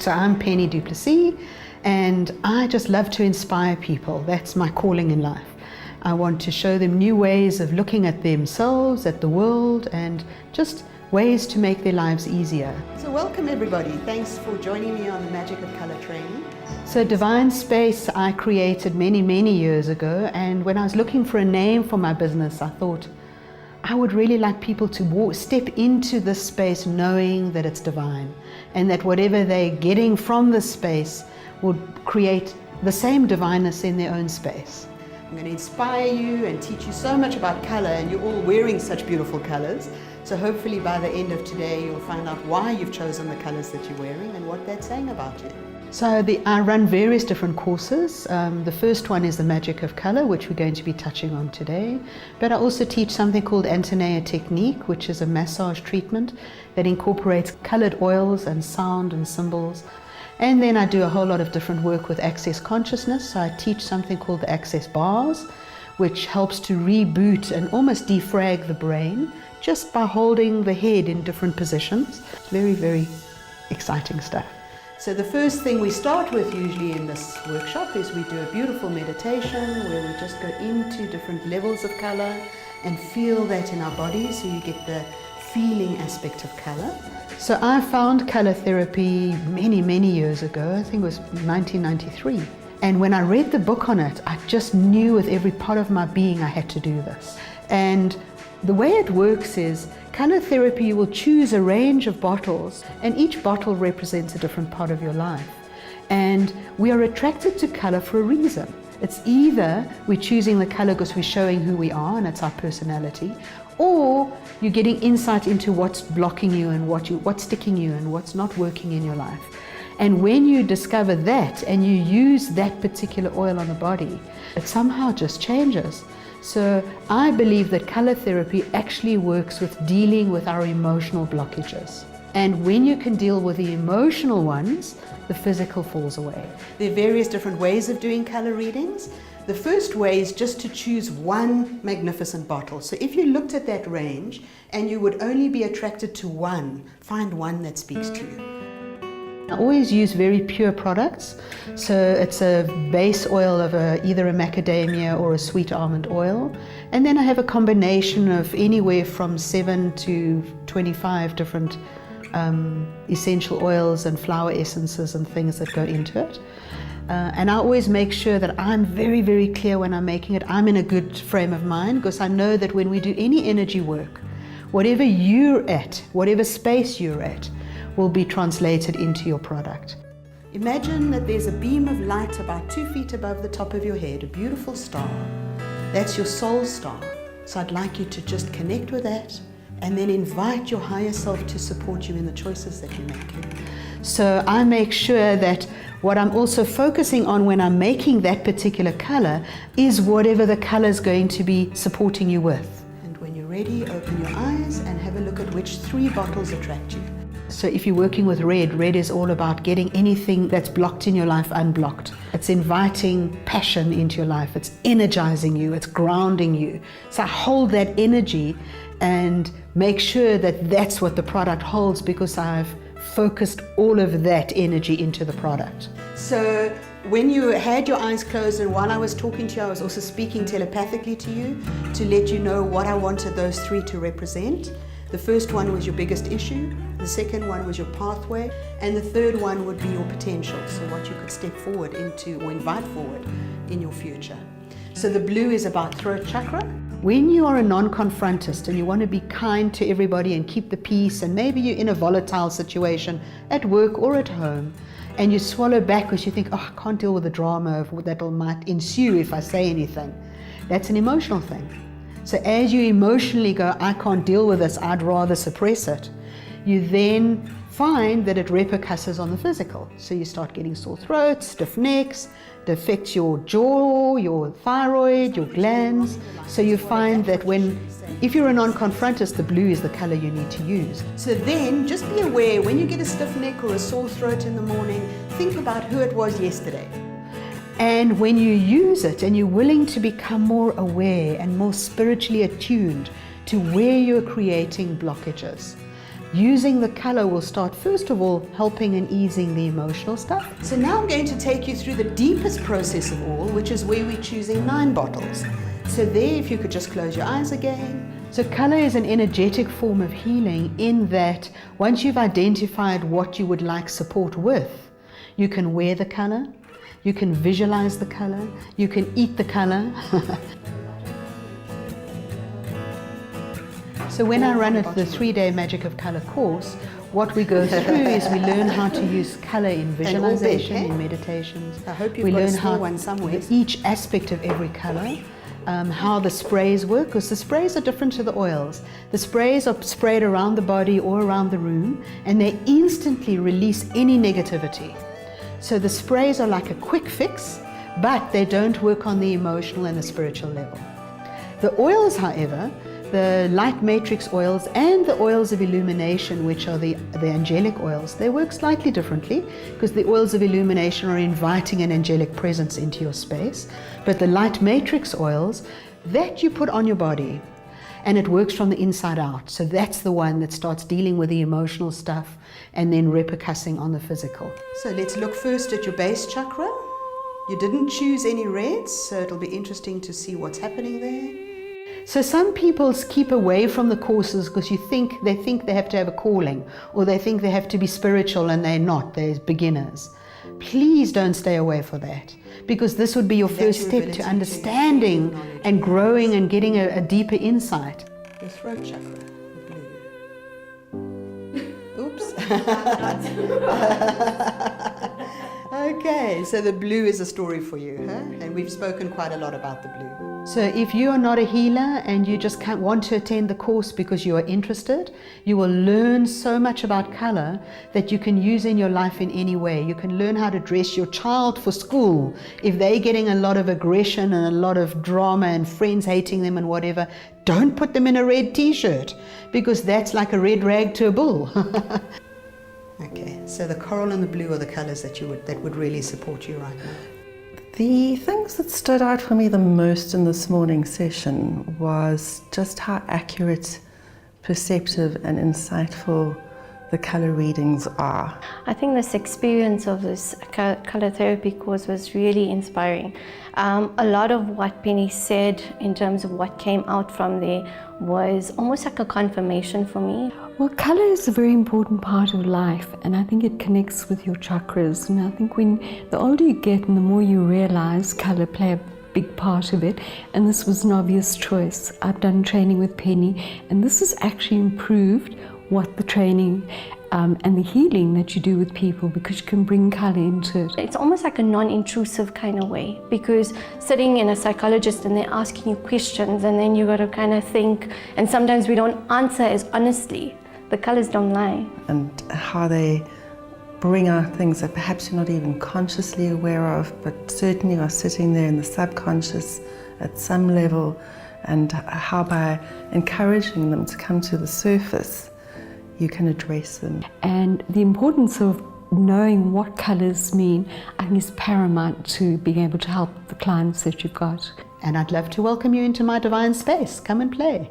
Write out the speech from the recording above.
So I'm Penni du Plessis, and I just love to inspire people. That's my calling in life. I want to show them new ways of looking at themselves, at the world, and just ways to make their lives easier. So welcome everybody. Thanks for joining me on the Magic of Color training. So Divine Space I created many years ago, and when I was looking for a name for my business, I thought I would really like people to step into this space knowing that it's divine, and that whatever they're getting from this space would create the same divineness in their own space. I'm going to inspire you and teach you so much about color, and you're all wearing such beautiful colors. So hopefully by the end of today you'll find out why you've chosen the colors that you're wearing and what that's saying about you. So I run various different courses. The first one is the Magic of Color, which we're going to be touching on today. But I also teach something called Antonia Technique, which is a massage treatment that incorporates colored oils and sound and symbols. And then I do a whole lot of different work with Access Consciousness. So I teach something called the Access Bars, which helps to reboot and almost defrag the brain just by holding the head in different positions. Very exciting stuff. So the first thing we start with usually in this workshop is we do a beautiful meditation where we just go into different levels of color and feel that in our bodies, so you get the feeling aspect of color. So I found color therapy many years ago. I think it was 1993. And when I read the book on it, I just knew with every part of my being I had to do this. And the way it works is, color therapy, you will choose a range of bottles, and each bottle represents a different part of your life. And we are attracted to color for a reason. It's either we're choosing the color because we're showing who we are and it's our personality, or you're getting insight into what's blocking you and what's sticking you and what's not working in your life. And when you discover that and you use that particular oil on the body, it somehow just changes. So I believe that color therapy actually works with dealing with our emotional blockages. And when you can deal with the emotional ones, the physical falls away. There are various different ways of doing color readings. The first way is just to choose one magnificent bottle. So if you looked at that range and you would only be attracted to one, find one that speaks to you. I always use very pure products. So it's a base oil of either a macadamia or a sweet almond oil. And then I have a combination of anywhere from 7 to 25 different essential oils and flower essences and things that go into it. And I always make sure that I'm very clear when I'm making it. I'm in a good frame of mind, because I know that when we do any energy work, whatever you're at, whatever space you're at, will be translated into your product. Imagine that there's a beam of light about 2 feet above the top of your head, a beautiful star. That's your soul star. So I'd like you to just connect with that and then invite your higher self to support you in the choices that you're making. So I make sure that what I'm also focusing on when I'm making that particular color is whatever the color is going to be supporting you with. And when you're ready, open your eyes and have a look at which 3 bottles attract you. So if you're working with red is all about getting anything that's blocked in your life unblocked. It's inviting passion into your life. It's energizing you. It's grounding you. So I hold that energy and make sure that that's what the product holds, because I've focused all of that energy into the product. So when you had your eyes closed and while I was talking to you, I was also speaking telepathically to you to let you know what I wanted those 3 to represent. The first one was your biggest issue, the second one was your pathway, and the third one would be your potential, so what you could step forward into or invite forward in your future. So the blue is about throat chakra. When you are a non-confrontist and you want to be kind to everybody and keep the peace, and maybe you're in a volatile situation at work or at home, and you swallow back because you think, oh, I can't deal with the drama that might ensue if I say anything. That's an emotional thing. So as you emotionally go, I can't deal with this, I'd rather suppress it, you then find that it repercusses on the physical. So you start getting sore throats, stiff necks, it affects your jaw, your thyroid, your glands. So you find that if you're a non-confrontist, the blue is the color you need to use. So then just be aware, when you get a stiff neck or a sore throat in the morning, think about who it was yesterday. And when you use it and you're willing to become more aware and more spiritually attuned to where you're creating blockages, using the color will start, first of all, helping and easing the emotional stuff. So now I'm going to take you through the deepest process of all, which is where we're choosing 9 bottles. So there, if you could just close your eyes again. So color is an energetic form of healing in that once you've identified what you would like support with, you can wear the color, you can visualize the color, you can eat the color. So when I run the 3-day Magic of Color course, what we go through is we learn how to use color in visualization, in meditations. I hope you've got a small one somewhere. Each aspect of every color, how the sprays work, because the sprays are different to the oils. The sprays are sprayed around the body or around the room, and they instantly release any negativity. So the sprays are like a quick fix, but they don't work on the emotional and the spiritual level. The oils, however, the light matrix oils and the oils of illumination, which are the angelic oils, they work slightly differently because the oils of illumination are inviting an angelic presence into your space. But the light matrix oils, that you put on your body and it works from the inside out. So that's the one that starts dealing with the emotional stuff and then repercussing on the physical. So let's look first at your base chakra. You didn't choose any reds, so it'll be interesting to see what's happening there. So some people keep away from the courses because they think they have to have a calling, or they think they have to be spiritual and they're not, they're beginners. Please don't stay away for that, because this would be your first step to understanding and growing and getting a deeper insight. The throat chakra, the blue. Oops. Okay, so the blue is a story for you, huh? And we've spoken quite a lot about the blue. So if you are not a healer and you just can't want to attend the course because you are interested, you will learn so much about color that you can use in your life in any way. You can learn how to dress your child for school. If they're getting a lot of aggression and a lot of drama and friends hating them and whatever, don't put them in a red t-shirt, because that's like a red rag to a bull. Okay, so the coral and the blue are the colors that would really support you right now. The things that stood out for me the most in this morning's session was just how accurate, perceptive and insightful the color readings are. I think this experience of this color therapy course was really inspiring. A lot of what Penni said in terms of what came out from there was almost like a confirmation for me. Well, color is a very important part of life, and I think it connects with your chakras. And I think the older you get and the more you realize color play a big part of it, and this was an obvious choice. I've done training with Penni, and this has actually improved what the training and the healing that you do with people, because you can bring color into it. It's almost like a non-intrusive kind of way, because sitting in a psychologist and they're asking you questions and then you got to kind of think, and sometimes we don't answer as honestly. The colors don't lie. And how they bring out things that perhaps you're not even consciously aware of, but certainly are sitting there in the subconscious at some level, and how by encouraging them to come to the surface, you can address them. And the importance of knowing what colors mean, I think, is paramount to being able to help the clients that you've got. And I'd love to welcome you into my divine space. Come and play.